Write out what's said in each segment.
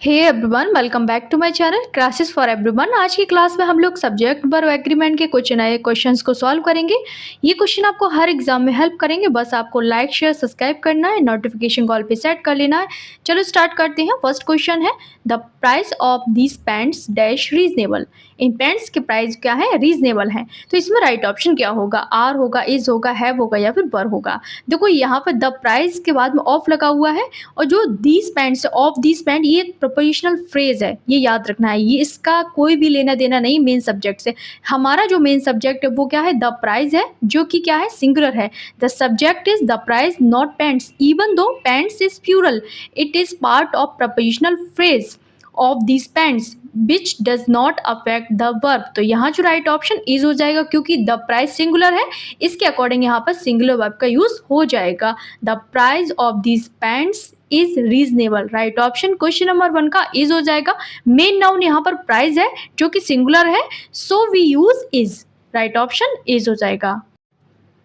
Hey everyone, welcome back to my channel classes for everyone. आज की class में हम लोग सब्जेक्ट वर्ब एग्रीमेंट के कुछ नए क्वेश्चंस को सॉल्व करेंगे। ये क्वेश्चन आपको हर एग्जाम में हेल्प करेंगे। बस आपको लाइक शेयर सब्सक्राइब करना है, नोटिफिकेशन कॉल पे सेट कर लेना है। चलो स्टार्ट करते हैं। फर्स्ट क्वेश्चन है the price of these pants dash reasonable. In pants के प्राइस क्या है? रीजनेबल है। तो इसमें राइट ऑप्शन क्या होगा? आर होगा, इज होगा, हैव होगा या फिर वर होगा। देखो यहाँ पर द प्राइस के बाद में ऑफ लगा हुआ है और जो these pants of these pant ये एक प्रपोजिशनल फ्रेज है, ये याद रखना है। ये इसका कोई भी लेना देना नहीं मेन सब्जेक्ट से। हमारा जो मेन सब्जेक्ट है वो क्या है? द प्राइस है, जो कि क्या है? सिंगुलर है। The subject is the price not pants. Even though pants is plural, it is part of prepositional phrase of these pants which does not affect the verb. तो यहाँ जो राइट ऑप्शन इज हो जाएगा, क्योंकि the price singular है, इसके according यहाँ पर सिंगुलर वर्ब का यूज हो जाएगा। The price of these pants is reasonable. Right option question number 1 का इज हो जाएगा। मेन नाउन यहाँ पर प्राइस है जो कि सिंगुलर है, so we use is. Right option is हो जाएगा।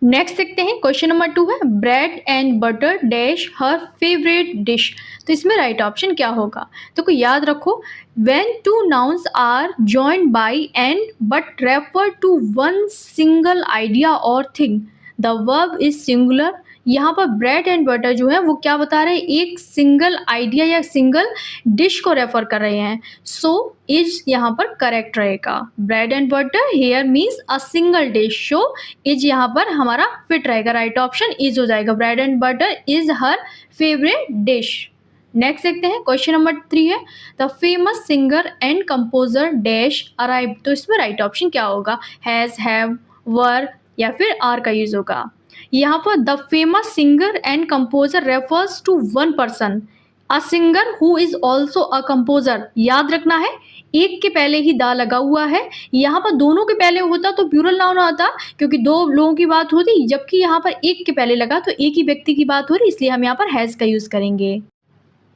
नेक्स्ट देखते हैं। क्वेश्चन नंबर 2 है bread and butter dash her favourite dish. तो इसमें राइट ऑप्शन क्या होगा? तो कोई याद रखो, when two nouns are joined by and but refer to one single idea और thing, the verb is singular. यहाँ पर ब्रेड एंड बटर जो है वो क्या बता रहे हैं? एक सिंगल आइडिया या सिंगल डिश को रेफर कर रहे हैं, सो इज यहाँ पर करेक्ट रहेगा। Bread and butter here means a single dish, so is यहाँ पर हमारा फिट रहेगा। राइट ऑप्शन इज हो जाएगा। Bread and butter is her favourite dish. Next देखते हैं। क्वेश्चन नंबर 3 है the famous singer and composer dash arrive. तो इसमें राइट ऑप्शन क्या होगा? हैज, हैव, वर या फिर आर का यूज होगा। यहाँ पर the famous singer and composer refers to one person, a singer who is also a composer. याद रखना है, एक के पहले ही दा लगा हुआ है। यहाँ पर दोनों के पहले होता तो प्लूरल नाउन आता, क्योंकि दो लोगों की बात होती, जबकि यहाँ पर एक के पहले लगा तो एक ही व्यक्ति की बात हो रही, इसलिए हम यहाँ पर हैज का यूज करेंगे।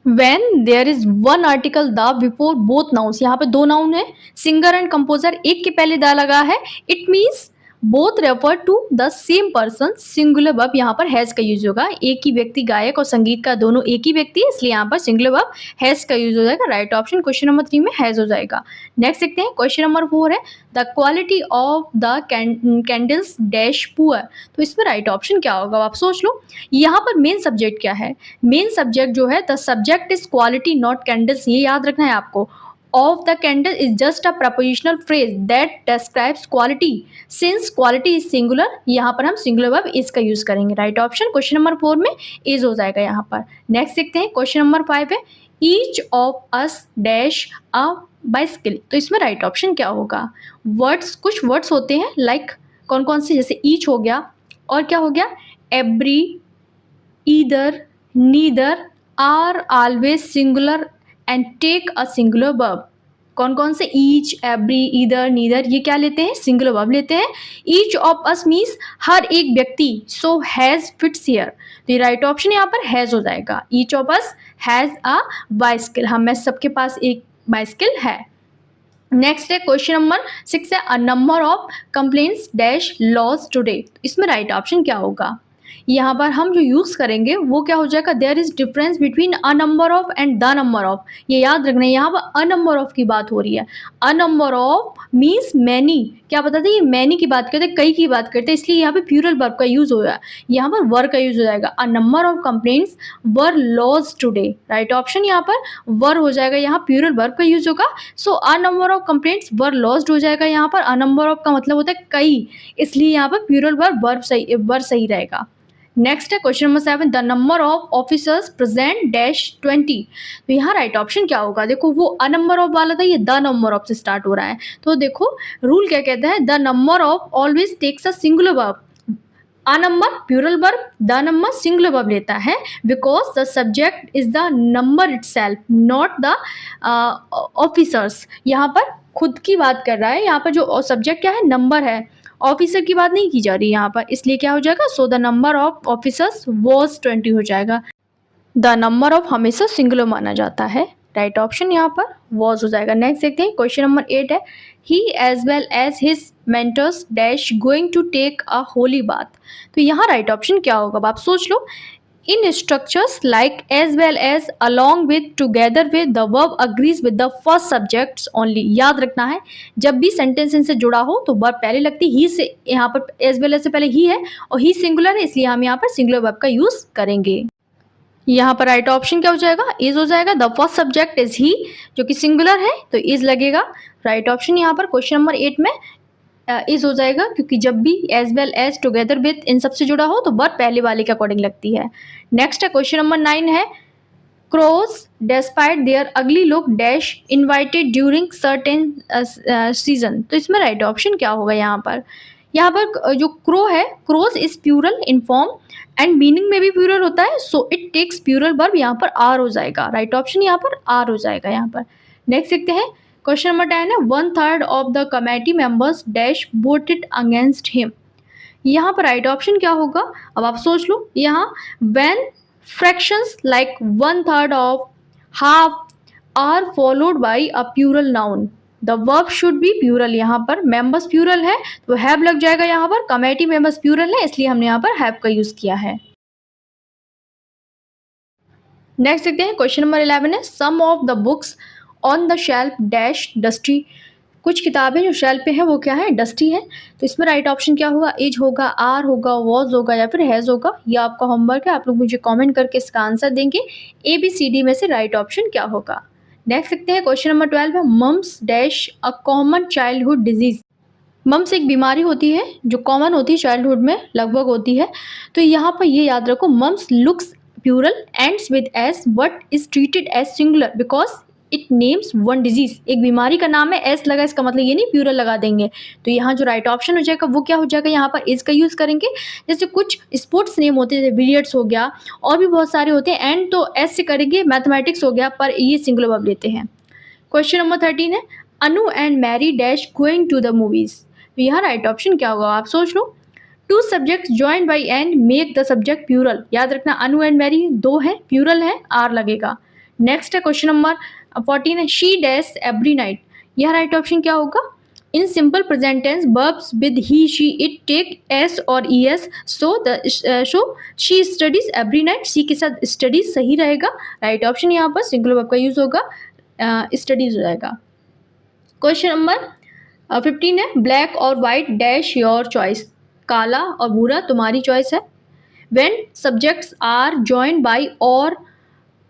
When there is one article the before both nouns, यहाँ पे दो नाउन है, सिंगर एंड कंपोजर, एक के पहले द लगा है, it means both refer to the same person. Singular verb यहाँ पर हैज का यूज होगा। एक ही व्यक्ति, गायक और संगीत का दोनों एक ही व्यक्ति है, इसलिए यहाँ पर सिंगुलर वर्ब हैज का यूज हो जाएगा। राइट ऑप्शन क्वेश्चन नंबर 3 में हैज हो जाएगा। नेक्स्ट देखते हैं। क्वेश्चन नंबर 4 है the quality of the candles dash poor. तो इसमें राइट ऑप्शन क्या होगा? आप सोच लो। यहाँ पर मेन सब्जेक्ट क्या है? मेन सब्जेक्ट जो है the subject is quality not candles, ये याद रखना है आपको। Of the candle is just a prepositional phrase that describes quality. Since quality is singular, यहाँ पर हम singular verb is का यूज करेंगे। राइट ऑप्शन क्वेश्चन नंबर 4 में is हो जाएगा यहाँ पर। नेक्स्ट देखते हैं। क्वेश्चन नंबर 5 है each of us dash a bicycle। तो इसमें राइट ऑप्शन क्या होगा? वर्ड्स, कुछ वर्ड्स होते हैं लाइक कौन कौन से, जैसे each हो गया और क्या हो गया? every, either, neither, are, always, singular and take a singular verb. कौन कौन से? ईच, एवरी, ईदर, नीदर, ये क्या लेते हैं? सिंगुलर वर्ब लेते हैं। ईच ऑफ अस मीन्स हर एक व्यक्ति, सो हैज फिट्स हियर, तो ये राइट ऑप्शन यहाँ पर हैज हो जाएगा। Each of us has a bicycle, हम में सबके पास एक बाइसिकल है। नेक्स्ट है क्वेश्चन नंबर 6 है a number of complaints dash lodged today. इसमें राइट ऑप्शन क्या होगा? यहाँ पर हम जो यूज़ करेंगे वो क्या हो जाएगा? There is difference between a number of and the number of, ये याद रखना है। यहाँ पर अ नंबर ऑफ की बात हो रही है। A number of means many, क्या बताते हैं? ये मैनी की बात करते हैं, कई की बात करते हैं, इसलिए यहाँ पे प्लूरल वर्ब का यूज हो रहा है। यहाँ पर वर का यूज हो जाएगा। A number of complaints were lodged today. Right option यहाँ पर वर हो जाएगा, यहाँ प्लूरल वर्ब का यूज होगा। So a number of complaints were lodged हो जाएगा। यहाँ पर अ नंबर ऑफ का मतलब होता है कई, इसलिए यहाँ पर प्लूरल वर्ब सही रहेगा। नेक्स्ट है question number 7 the number of officers present dash 20। तो यहाँ राइट ऑप्शन क्या होगा? देखो वो अ नंबर ऑफ वाला था, ये द नंबर ऑफ से स्टार्ट हो रहा है। तो देखो रूल क्या कहता है? The number of always takes a singular verb. A number plural verb, the number singular verb लेता है, because the subject is the number itself not the officers. यहाँ पर खुद की बात कर रहा है, यहाँ पर जो सब्जेक्ट क्या है? नंबर है, ऑफिसर की बात नहीं की जा रही यहाँ पर, इसलिए क्या हो जाएगा? So the number of officers was 20 हो जाएगा। द नंबर ऑफ हमेशा सिंगुलर माना जाता है। राइट ऑप्शन यहाँ पर वॉज हो जाएगा। नेक्स्ट देखते हैं। क्वेश्चन नंबर 8 है he as well as his mentors dash going to take a holy bath. तो यहाँ राइट ऑप्शन क्या होगा? आप सोच लो। In structures like as well as along with together with the verb agrees with the first subjects only. याद रखना है जब भी सेंटेंस इनसे जुड़ा हो तो वर्ब पहले लगती ही से, यहाँ पर एज वेल एज से पहले ही है और ही सिंगुलर है इसलिए हम यहाँ पर सिंगुलर वर्ब का यूज करेंगे। यहाँ पर राइट ऑप्शन क्या हो जाएगा, इज हो जाएगा। The first subject is he जो कि सिंगुलर है तो इज लगेगा। राइट ऑप्शन यहाँ पर क्वेश्चन नंबर 8 में इज हो जाएगा क्योंकि जब भी as well as together with इन सबसे जुड़ा हो तो वर्ब पहले वाले के अकॉर्डिंग लगती है। नेक्स्ट है क्वेश्चन नंबर 9 है crows despite their ugly look dash invited during certain season। तो इसमें राइट ऑप्शन क्या होगा यहाँ पर जो क्रो है, crows is plural in form and meaning में भी प्यूरल होता है so it takes plural verb, यहाँ पर आर हो जाएगा। राइट ऑप्शन यहाँ पर आर हो जाएगा यहाँ पर। नेक्स्ट देखते हैं क्वेश्चन नंबर 10 है 1/3 of the committee members dash voted against him. यहाँ पर राइट ऑप्शन क्या होगा, अब आप सोच लो। यहाँ when fractions like 1/3 of, half are followed by a plural noun the verb should be plural. यहाँ पर मेंबर्स प्यूरल है तो हैव लग जाएगा। यहाँ पर कमेटी मेंबर्स प्यूरल है इसलिए हमने यहाँ पर हैव का यूज किया है। नेक्स्ट देखते हैं क्वेश्चन नंबर 11 है some of the books on the shelf dash dusty. कुछ किताबें जो शेल्फ पे है वो क्या है, डस्टी है। तो इसमें राइट ऑप्शन क्या होगा, इज होगा, आर होगा, वॉज होगा या फिर हैज़ होगा। ये आपका होमवर्क है, आप लोग मुझे कमेंट करके इसका आंसर देंगे ABCD में से राइट ऑप्शन क्या होगा। नेक्स्ट देखते हैं क्वेश्चन नंबर 12 है mumps dash a common childhood disease. Mumps एक बीमारी होती है जो कॉमन होती है, चाइल्डहुड में लगभग होती है। तो यहाँ पर ये याद रखो mumps looks plural ends with s but is treated as singular because it names one disease. एक बीमारी का नाम है, एस लगा इसका मतलब ये नहीं प्यूरल लगा देंगे। तो यहाँ जो राइट ऑप्शन हो जाएगा वो क्या हो जाएगा, यहाँ पर इज का यूज करेंगे। जैसे कुछ स्पोर्ट्स नेम होते हैं, बिलियर्ड्स हो गया और भी बहुत सारे होते हैं, एंड तो एस से करेंगे, मैथमेटिक्स हो गया, पर ये सिंगुलर वर्ब लेते हैं। क्वेश्चन नंबर 13 है Anu and Mary dash going to the movies. तो यहाँ राइट ऑप्शन क्या होगा, आप सोच लो। Two subjects joined by and make the subject plural. याद रखना अनु एंड मैरी दो है, प्यूरल है, आर लगेगा। नेक्स्ट है क्वेश्चन नंबर 14 है शी डैश एवरी नाइट। यह राइट ऑप्शन क्या होगा, in simple present tense verbs with he she it take s और es so she studies every night. C के साथ स्टडीज सही रहेगा। राइट ऑप्शन यहाँ पर सिंगुलर वर्ब का यूज होगा, स्टडीज हो जाएगा। क्वेश्चन नंबर 15 है ब्लैक और वाइट डैश योर चॉइस। काला और भूरा तुम्हारी चॉइस है। When subjects are joined by or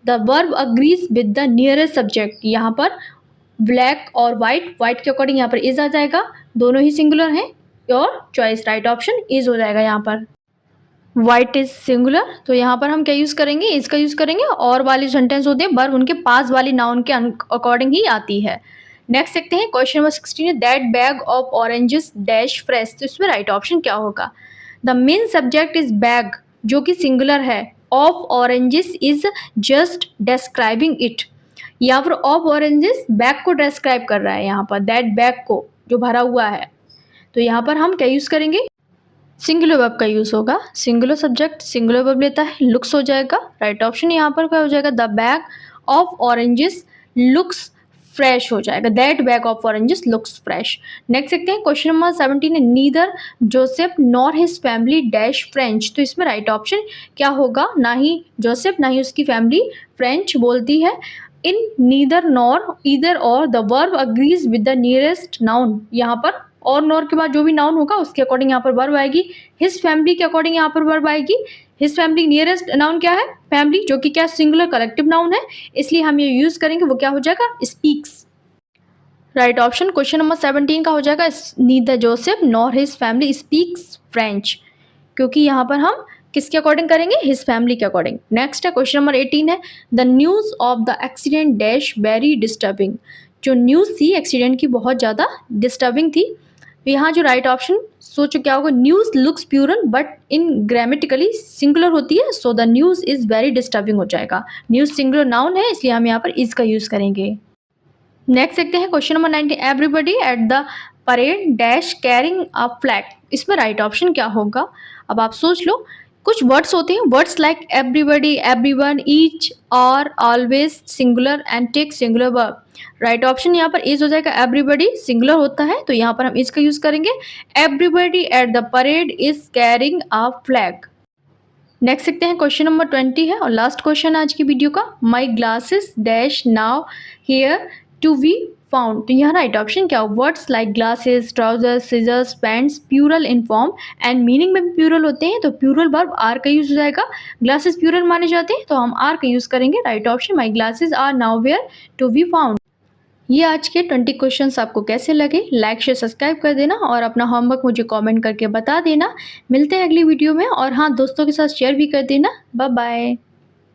the verb agrees with the nearest subject. यहाँ पर ब्लैक और वाइट, वाइट के अकॉर्डिंग यहाँ पर इज आ जाएगा, दोनों ही सिंगुलर हैं। Your choice right option is हो जाएगा। यहाँ पर वाइट इज सिंगुलर तो यहाँ पर हम क्या यूज़ करेंगे, इज का यूज़ करेंगे। और वाली सेंटेंस होते हैं वर्ब उनके पास वाली नाउन के अकॉर्डिंग ही आती है। नेक्स्ट देखते हैं क्वेश्चन नंबर 16 है that bag of oranges dash fresh. तो इसमें राइट ऑप्शन क्या होगा, the main subject is bag जो कि सिंगुलर है, of oranges is just describing it. यहाँ पर ऑफ ऑरेंजेस बैग को डिस्क्राइब कर रहा है, यहाँ पर दैट बैग को जो भरा हुआ है। तो यहाँ पर हम क्या यूज़ करेंगे, सिंगुलर वर्ब का यूज़ होगा। सिंगुलर सब्जेक्ट सिंगुलर वर्ब लेता है, लुक्स हो जाएगा। राइट ऑप्शन यहाँ पर क्या हो जाएगा, the bag of oranges looks fresh हो जाएगा, that bag of oranges looks fresh. Next देखते हैं क्वेश्चन नंबर 17 है neither Joseph nor his family dash French. तो इसमें राइट ऑप्शन क्या होगा, ना ही जोसेफ ना ही उसकी फैमिली फ्रेंच बोलती है। इन नीदर नॉर ईदर और the verb agrees with the nearest noun. यहाँ पर और नॉर के बाद जो भी नाउन होगा उसके अकॉर्डिंग यहाँ पर वर्ब आएगी। हिज फैमिली के अकॉर्डिंग यहाँ पर वर्ब आएगी। हिज फैमिली नियरेस्ट नाउन क्या है, फैमिली, जो कि क्या सिंगुलर कलेक्टिव नाउन है, इसलिए हम ये यूज करेंगे। वो क्या हो जाएगा, speaks. Right option question number 17 का हो जाएगा neither Joseph nor his family speaks French, क्योंकि यहाँ पर हम किसके अकॉर्डिंग करेंगे, हिज फैमिली के अकॉर्डिंग। नेक्स्ट है क्वेश्चन नंबर 18 है the news of the accident dash very disturbing. जो न्यूज़ थी एक्सीडेंट की बहुत ज़्यादा डिस्टर्बिंग थी। तो यहाँ जो राइट ऑप्शन सोचो क्या होगा, news looks plural but in grammatically singular होती है, so the news is very disturbing हो जाएगा। न्यूज़ सिंगुलर नाउन है इसलिए हम यहाँ पर इज का यूज़ करेंगे। नेक्स्ट देखते हैं question number 19 everybody at the parade dash carrying a flag. इसमें राइट ऑप्शन क्या होगा, अब आप सोच लो। कुछ वर्ड्स होते हैं, words like everybody, everyone, each, और, always singular and take singular verb. Right option यहाँ पर इज हो जाएगा। एवरीबडी सिंगुलर होता है तो यहाँ पर हम इसका यूज करेंगे। Everybody at the parade is carrying a flag. Next देखते हैं क्वेश्चन नंबर 20 है और लास्ट क्वेश्चन आज की वीडियो का। My glasses dash now here to be found. तो यहाँ राइट ऑप्शन क्या हो? Words like glasses, trousers, scissors, pants plural in form and meaning में भी प्यूरल होते हैं, तो प्यूरल वर्ब आर का यूज हो जाएगा। ग्लासेस प्यूरल माने जाते हैं तो हम आर का यूज करेंगे। Right option my glasses are nowhere to be found. ये आज के 20 क्वेश्चंस आपको कैसे लगे? लाइक शेयर सब्सक्राइब कर देना और अपना होमवर्क मुझे कमेंट करके बता देना। मिलते हैं अगली वीडियो में और हाँ, दोस्तों के साथ शेयर भी कर देना। Bye bye.